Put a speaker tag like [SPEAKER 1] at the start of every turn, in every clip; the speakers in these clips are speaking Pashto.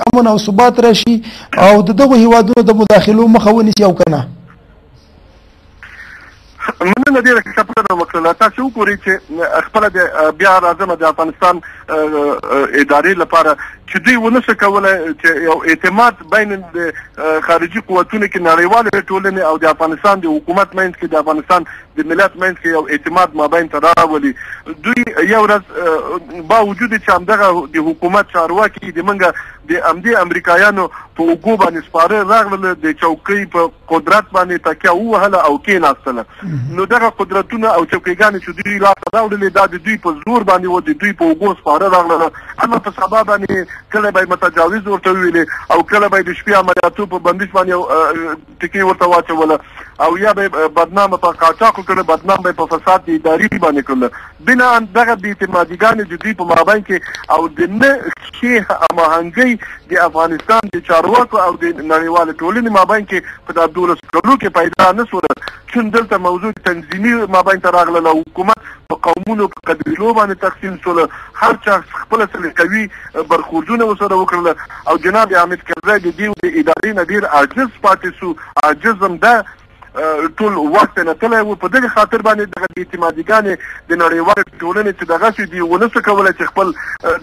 [SPEAKER 1] امن او ثبات راشي او دغه هیوادونو د مداخلو مخه ونیسي او کنه؟
[SPEAKER 2] مننه ډیره ښه پوښتنه وکړله. تاسو وګورئ چې خپله د بیا راځمه د افغانستان ادارې لپاره چې دوی ونه شي کولی چې یو اعتماد بین د خارجي قوتونو کې نړیوالې ټولنې او د افغانستان د حکومت منځ کې د افغانستان د ملت منځ کې یو اعتماد مابین ته راولي. دوی یو ورځ با وجود چې همدغه د حکومت چارواکي د منګه د همدې امریکایانو په اوږو باندې سپاره راغلل، د چوکۍ په قدرت باندې تکیه ووهله او کېناستله. نو دغه قدرتونه او چوکیګانې چې دوی لاسته راوړلې دا د دوی په زور باندې و، د دوی په اوږو سپاره راغلله. اما په سبا باندې کله به یې متجاوز ورته وویلې او کله به یې د شپې عملیاتو په بندیش باندې ټکۍ ورته واچوله او یا به بدنامه په قاچاقو کړه، بدنام به په فساد د ادارې باندې کړله. بنا دغه بې اعتمادیګانې د دوی په مابین کې او د نه ښې هماهنګۍ د افغانستان د چارواکو او د نړیوالې ټولنې مابین کې په دا 12 کلونو کې پیدا نه شوله. چون دلته موضوع تنظیمي مابین ته راغله، حکومت په قومونو په قبیلو باندې تقسیم شوله، هر چا خپله سلیقوي برخوردونه ورسره وکړله او جناب حامد کرزی د دې د ادارې نه ډېر عاجز پاتې شو. عاجز همدا ټول وخت نه تللی و. په دغه خاطر باندې دغه بې اعتمادیګانې د نړیوالې ټولنې چې دغسې دي ونه څه کولی چې خپل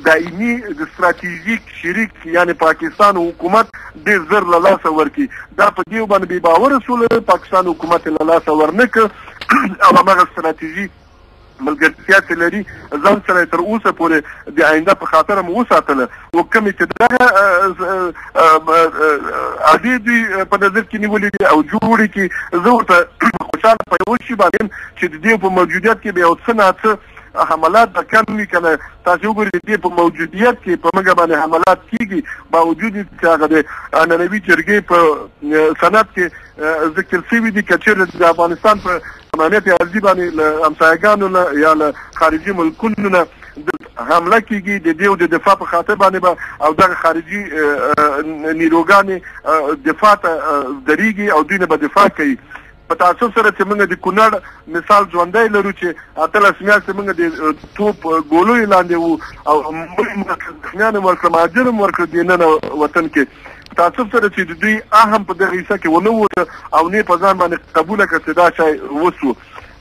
[SPEAKER 2] دایمي د ستراتیژیک شریک یعنې پاکستان حکومت ډېر زر له لاسه ورکړي. دا په دې باندې بې باوره شوله، پاکستان حکومت یې له لاسه ورنه کړ او هماغه ستراتیژي ملګرتیا چې لري ځان سره تر اوسه پورې د آینده په خاطر هم وساتله. او کومې چې دغه عادي دوی په نظر کې نیولي دي او جوړې کړي، زه ورته خوشحاله په یو شي باندې چې د دې په موجودیت کې به یو څه ناڅه حملات به کم وي. که نه تاسو وګورئ د دې په موجودیت کې په موږ باندې حملات کېږي، باوجود چې هغه د عنعنوي جرګې په سند کې ذکر شوي دي. که چېرې د افغانستان په امنیت ارضي باندې له همسایګانو یا له خارجي ملکونو نه حمله کېږي، د دې او د دفاع په خاطر باندې به او دغه خارجي نیروګانې دفاع ته درېږي او دوی نه به دفاع کوي. په تاسو سره چې موږ د کونړ مثال ژوندی لرو چې 18 میاشتې موږ د توپ ګولو لاندې وو او زخمیان هم ورکړه، مهاجر هم ورکړه دننه وطن کې. تاسو سره چې د دوی اهم په دغه حصه کې ونه ووته او نه په ځان باندې قبوله کړه چې دا شی وسو.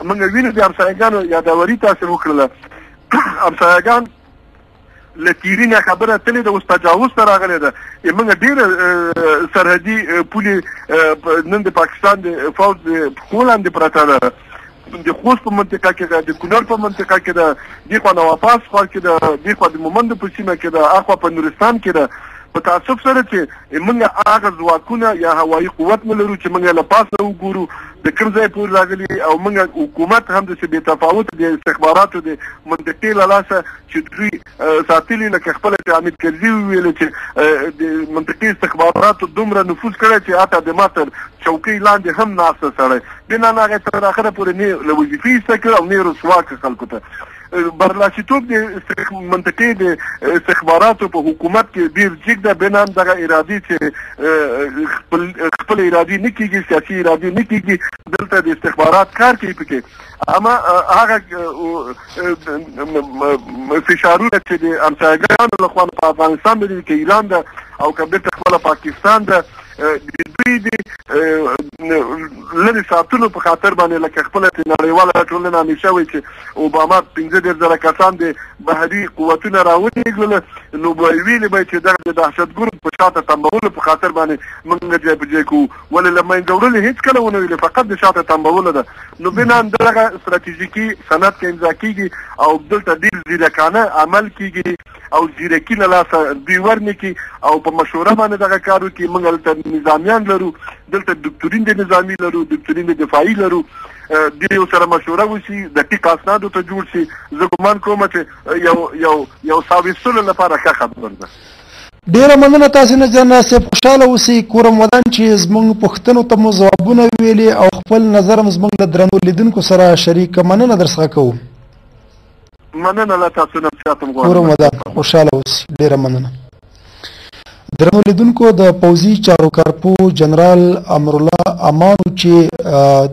[SPEAKER 2] موږ وینو د همسایګانو یادوري تاسو وکړله. همسایګان له تیري نه خبره تلې ده، اوس تجاوز ته راغلی ده. موږ ډېره سرحدي پولې نن د پاکستان د فوج د پښو لاندې پرته ده. د خوست په منطقه کې ده، د کونړ په منطقه کې ده، دې خوا نواپاس خوا کې ده، دې خوا د مومندو په سیمه کې ده، اخوا په نورستان کې ده. په تعصب سره چې موږ هغه ځواکونه یا هوایي قوت نه لرو چې موږ له پاسه وګورو د کوم ځای پورې راغلي او موږ حکومت هم داسې بې تفاوت د استخباراتو د منطقې له لاسه چې دوی ساتلي، لکه خپله چې حامد کرزي وویل چې د منطقې استخباراتو دومره نفوذ کړی چې حتی د ما تر چوکۍ لاندې هم ناسته سړی بنا هغه تر اخره پورې نه له وظیفې ایسته کړ او نه رسوا کړ خلکو ته. برلاسیتوب د منطقې د استخباراتو په حکومت کې ډېر جګ ده. بنا دغه ارادي چې خپل ارادي نه کېږي، سیاسي ارادي نه کېږي، دلته د استخبارات کار کوي پکې. اما هغه فشارونه چې د همسایګانو لخوا په افغانستان باندې کې ایران ده او که بیرته خپله پاکستان ده، د دوی د لرې ساتلو په خاطر باندې لکه خپله نړیواله ټولنه همیشه وایي چې اوباما 15,000 کسان د بهري قوتونه راولېږله، نو به یې ویلې به چې دغه د دهشتګرو په شاته تنبولو په خاطر باندې موږ ځای په ځای کوو. ولې له منځه وړل هېڅ کله ونه ویلې، فقط د شاته تنبولو ده. نو بنا دغه ستراتیژیکي سند کې امضا کېږي او دلته ډېر ځیرکانه عمل کېږي او ځیرکي له لاسه دوی ورنکړي او په مشوره باندې دغه کار وکړي. موږ هلته نظامیان لرو، دلته دکتورین د نظامي لرو، دکتورین د دفاعي لرو، دوی یو سره مشوره وشي، دقیق اسنادو ته جوړ شي. زه ګمان کوم چې یو ساویستلو لپاره ښه خبره ده.
[SPEAKER 1] ډیره مننه تاسو نه جنرال صاحب، خوشحاله اوسئ. کورم ودان چې زموږ پوښتنو ته مو ځوابونه ویلي او خپل نظر هم زموږ د درنو لیدونکو سره شریک، مننه درڅخه کوو.
[SPEAKER 2] مننه له تاسو نه زیاتم غواړم.
[SPEAKER 1] کورم ودان، خوشحاله اوسئ. ډیره مننه. درنو لیدونکو، د پوځي چارو کارپو جنرال امرالله امانو چې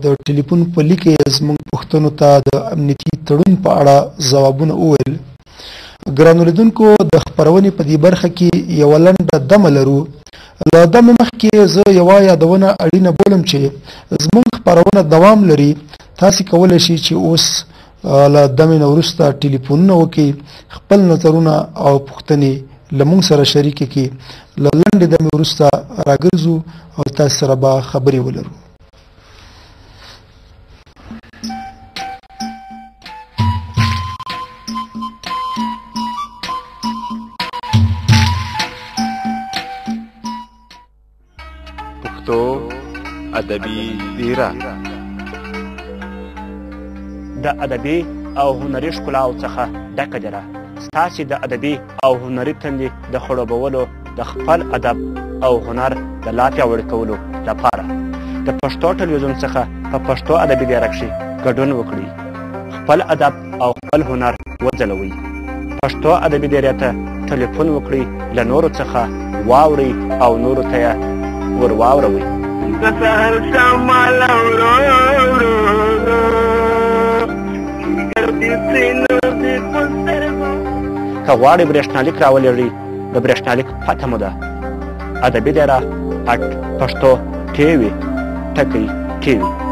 [SPEAKER 1] د ټلیفون په لیک یې زموږ پوښتنو ته د امنیتي تړون په اړه ځوابونه وویل، ګرانو لیدونکو د خپرونې په دې برخه کې یوه لنډه دمه لرو. له دمې مخکې زه یوه یادونه اړینه بولم چې زموږ خپرونه دوام لري. تاسې کولی شئ چې اوس له دمې نه وروسته ټلیفونونه وکړئ، خپل نظرونه او پوښتنې له موږ سره شریکې کړي. له لنډې دمې وروسته راګرځو او تاسې سره به خبرې ولرو.
[SPEAKER 3] ادبي دیره
[SPEAKER 4] د ادبي او هنري ښکلاو څخه ډکه دیره ستاسې د ادبي او هنري تندې د خړوبولو د خپل ادب او هنر د لا پیاوړي کولو لپاره د پښتو ټلویزیون څخه په پښتو ادبي دیره کښې ګډون وکړئ، خپل ادب او خپل هنر وځلوئ. پښتو ادبي دیرې ته ټلیفون وکړئ، له نورو څخه واورئ او نورو ته یې ور واوروئ.
[SPEAKER 2] د سهار شمال ورو ورو ګردې سینو دې په سترګو.
[SPEAKER 4] که غواړئ برېښنالیک راولېږئ، د برېښنالیک پته مو ده @پښتو.tv.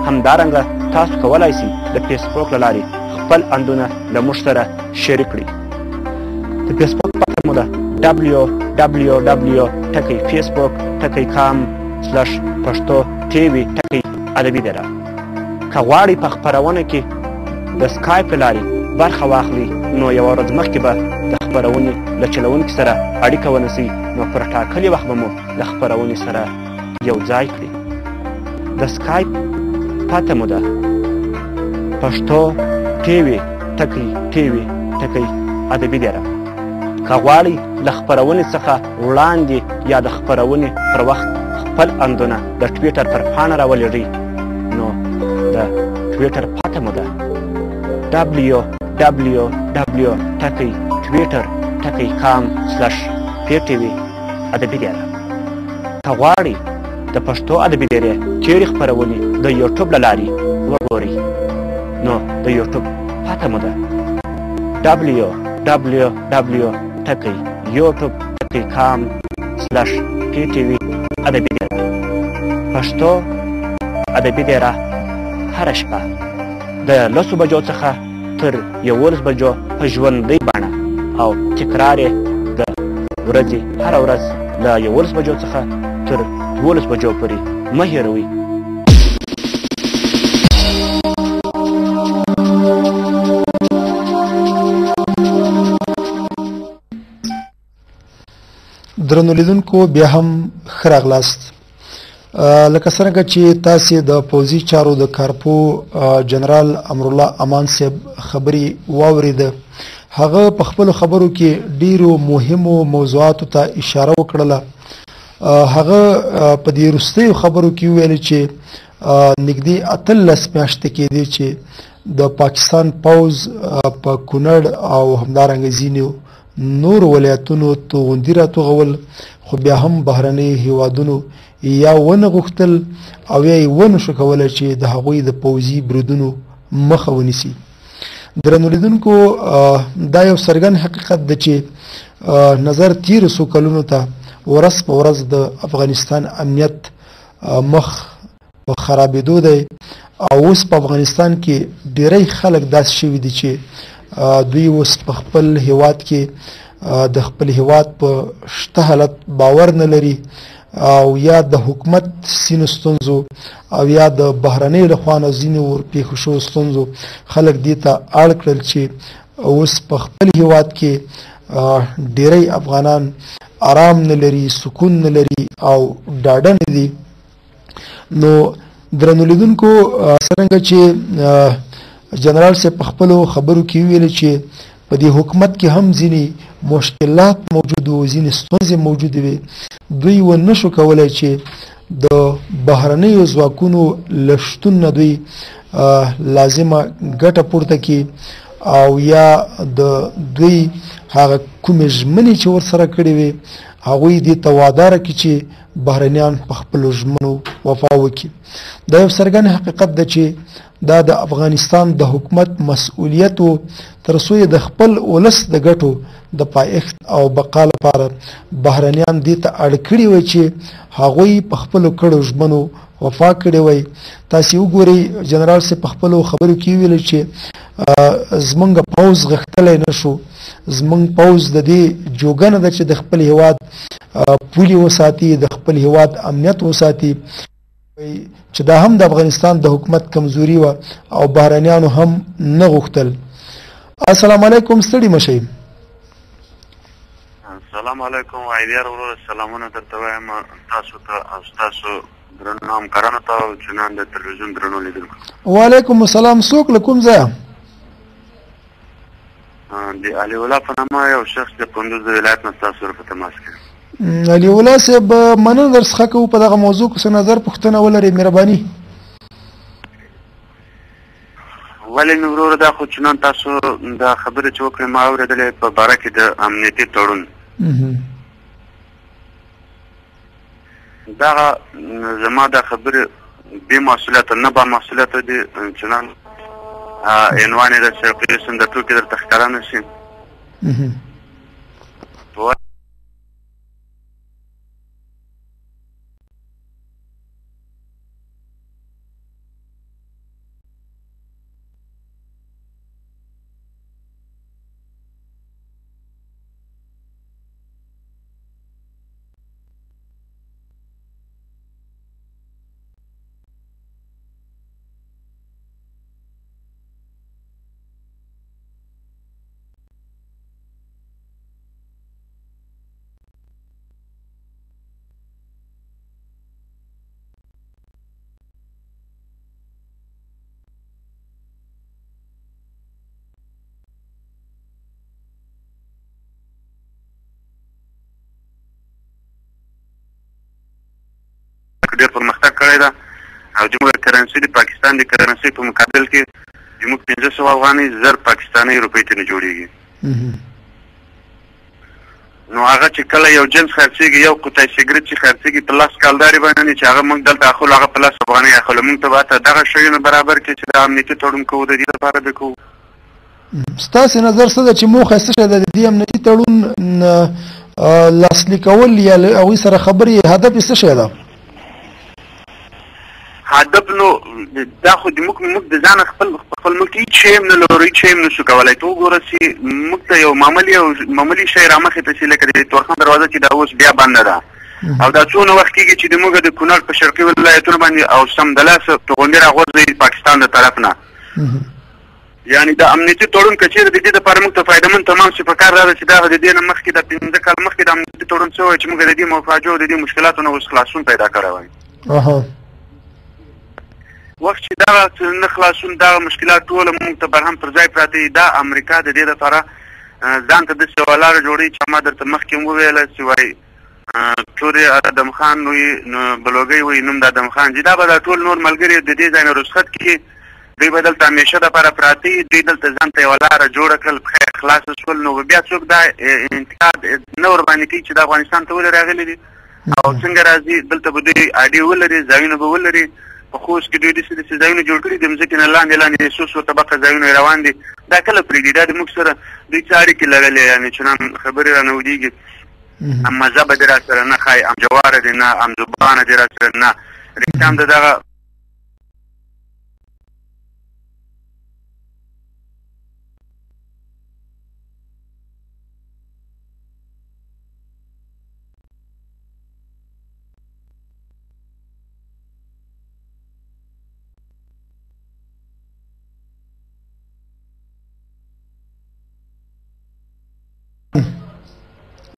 [SPEAKER 4] همدارنګه تاسو کولی شئ د فیسبوک له لارې خپل اندونه له موږ سره شریک کړئ. د فیسبوک پته مو ده www.facebook.com/پښتو.tv ادبي دیره. که غواړئ په خپرونه کې د سکایپ له لارې برخه واخلئ، نو یوه ورځ مخکې به د خپرونې له چلوونکي سره اړیکه ونیسئ، نو پر ټاکلي وخت به مو د خپرونې سره یو ځای کړي. د سکایپ پته مو ده پښتو.tv ادبي دیره. که غواړئ له خپرونې څخه وړاندې یا د خپرونې پر وخت خپل اندونه د ټویټر پر پاڼه راولېږئ، نو د ټویټر پته مو ده www.twitter.com/ptv ادبي دیره. که غواړئ د پښتو ادبي دیرې تېرې خپرونې د یوټیوب له لارې وګورئ، نو د یوټیوب پته مو ده www.youtube.com/ptv ادبي دیره. پښتو ادبي دیره هره شپه د 10 بجو څخه تر 11 بجو په ژوندۍ بڼه او تکرار یې د ورځې هره ورځ له 11 بجو څخه تر 12 بجو پورې مه هېروئ.
[SPEAKER 1] درنو لیدونکو بیا هم ښه راغلاست. لکه څرنګه چې تاسې د پوځي چارو د کارپو جنرال امرالله امان صاحب خبرې واورېده. هغه په خپلو خبرو کې ډیرو مهمو موضوعاتو ته اشاره وکړله. هغه په دې وروستیو خبرو کې وویل چې نږدې 18 میاشتې کېدې چې د پاکستان پوځ په کونړ او همدارنګه ځینو نور ولایتونو توغندي راتوغول، خو بیا هم بهرنۍ هیوادونو یا ونه غوښتل او یا یې ونه شو کولی چې د هغوی د پوځي بریدونو مخه ونیسي. درنو لیدونکو دا یو څرګند حقیقت ده چې نظر تیرو څو کلونو ته ورځ په ورځ د افغانستان امنیت مخ په خرابېدو دی او اوس په افغانستان کې ډېری خلک داسې شوي دي چې دوی اوس په خپل هیواد کې د خپل هیواد په شته حالت باور نه لري او یا د حکومت ځینو ستونزو او یا د بهرنۍ لخوا نه ځینو ورپېښو شوو ستونزو خلک دې ته اړ کړل چې اوس په خپل هیواد کې ډېری افغانان آرام نه لري، سکون نه لري او ډاډه نه دي. نو درنو لیدونکو څرنګه چې جنرال صاحب په خپلو خبرو کې ویل چې په دې حکومت کې هم ځینې مشکلات موجود وو، ځینې ستونزې موجودې وې، دوی ونه شو کولی چې د بهرنیو ځواکونو له شتون نه دوی لازمه ګټه پورته کړي او یا د دوی هغه کومې ژمنې چې ورسره کړې وې هغوی دې ته واداره کړي چې بهرنیان په خپلو ژمنو وفا وکړي. دا یو څرګند حقیقت ده چې دا د افغانستان د حکومت مسؤلیت و تر څو د خپل ولس د ګټو د پایښت او بقا لپاره بهرنیان دې ته اړ کړي وي چې هغوی په خپلو کړو ژمنو وفا کړې وي. تاسې وګورئ جنرال صاحب په خپلو خبرو کې ویل چې زمونږ پوځ غښتلی نه شو. زمونږ پوځ د دې جوګنه ده چې د خپل هیواد پولې وساتي، د خپل هیواد امنیت وساتي، چې دا هم د افغانستان د حکومت کمزوري وه او بهرنیانو هم نه غوښتل. السلام علیکم، ستړي مشئ.
[SPEAKER 5] السلام علیکم وایدیار ورور، سلامونه درته وایم تاسو ته او ستاسو درنو همکارانو ته او چنان د تلویزیون درنو لیدونکو. وعلیکم
[SPEAKER 1] السلام. څوک له کوم ځایه؟
[SPEAKER 5] د علي الله په نامه یو شخص د کندوز د ولایت نه ستاسو سره په تماس کې.
[SPEAKER 1] علي الله صاحب مننه درڅخه کوو په دغه موضوع کې څه نظر پوښتنه ولرئ مهرباني.
[SPEAKER 5] ولې نو ورور دا خو چنان تاسو دا خبرې چې وکړې ما اورېدلې په باره کې د امنیتي تړون دغه زما دا خبرې بې مسؤلیته نه با مسؤلیته دي چنان عنوان یې د شرقي سند د ټوکې درته ښکاره نه شي. ډېر پرمختګ کړی ده او زموږ کرنسي د پاکستان د کرنسي په مقابل کې زموږ 500 افغانۍ زر پاکستاني روپۍ ته نه جوړېږي. نو هغه چې کله یو جنس خرڅېږي، یو قطۍ سګرټ چې خرڅېږي په 10 کالدارې باندې چې هغه موږ دلته اخلو هغه په 10 افغانۍ اخلو. موږ ته به دغه شیونه برابر کړي چې د امنیتي تړون کوو د دې لپاره به کوو.
[SPEAKER 1] ستاسې نظر څه ده چې موخه څه شی ده د دې امنیتي تړون لاسلیک کول یا هغوی سره خبرې هدف یې څه شی ده؟
[SPEAKER 5] هدف نو دا خو د موږ د ځانه خپل ملک هېڅ شی هم نه لرو، هېڅ شی هم نشو کولی. ته وګوره چې موږ ته یو معمولي شی رامخې ته چې لکه د تورخم دروازه چې دا اوس بیا بنده ده او دا څونه وخت کېږي چې د موږ د کونړ په شرقي ولایتونو باندې او سمدلاسه توغندي راغورځوي پاکستان د طرف نه. یعنې د امنیتي تړون که چېرې د دې دپاره موږ ته فایدهمند تمام شي پکار دا ده چې دا د دې نه مخکې د 15 کال مخکې د امنیتي تړون څه وایي چې موږ د دې مفاجعو د دې مشکلاتو نه اوس خلاصون پیدا کړی وای. وخت چې دغه نه خلاصون دغه مشکلات ټوله موږ ته برهم پر ځای پراته دي. دا امریکا د دې لپاره ځان ته داسې یوه لاره جوړوي چې ما درته مخکې هم وویله چې وایي تورې ادم خان وایي بلوګۍ وایي نوم د ادم خان چې دا به دا ټول نور ملګري د دې ځای نه رخصت کړي، دوی به دلته همیشه دپاره پراته وي، دوی دلته ځان ته یوه لاره جوړه کړل، پښه یې خلاصه شول. نو بیا څوک دا انتقاد نه ورباندې کوي چې د افغانستان ته ولې راغلي دي او څنګه راځي. دلته به دوی اډې ولري، ځایونه به ولري. په خوست کې دوی داسې ځایونه جوړ کړي د مځکې نه لاندې څو څو طبقه ځایونه روان دي. دا کله پرېږدي؟ دا د موږ سره دوی څه اړیکې لرلې؟ یعنې چنان خبرې رانه ودېږي. ام مذهبه دې را سره نه ښایي، ام جواره دې نه، ام زبانه دې را سره نه. رښتیا هم د دغه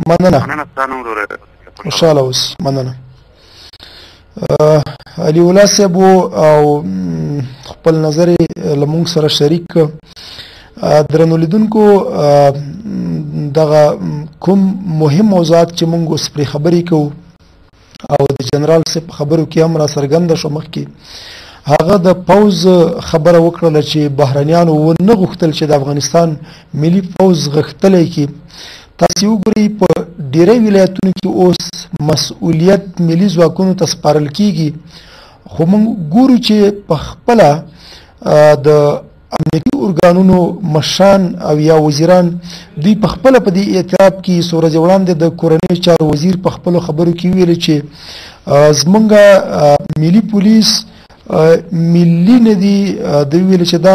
[SPEAKER 1] مننه. خوشحاله اوس. مننه. علي الله صاحب او خپل نظر له موږ سره شریک. درنو لیدونکو دغه کوم مهم موضوعات چې موږ اوس پرې خبرې کوو او د جنرال صاحب خبرو کې هم را څرګنده شو مخکې هغه د پوځ خبره وکړله چې بهرنیانو ونه غوښتل چې د افغانستان ملي پوځ غښتلی کړي تاسو وګورئ په ډیری ولایتونو کې اوس مسؤلیت ملي ځواکونو ته سپارل کیږي خو موږ ګورو چې په خپله د امنیتي ارګانونو مشران او یا وزیران دوی په خپله په دې اعتراف کې څو ورځې وړاندې د کورنۍ چارو وزیر په خپلو خبرو کې ویل چې زمونږ ملي پولیس ملي نه دي دوی ویل چې دا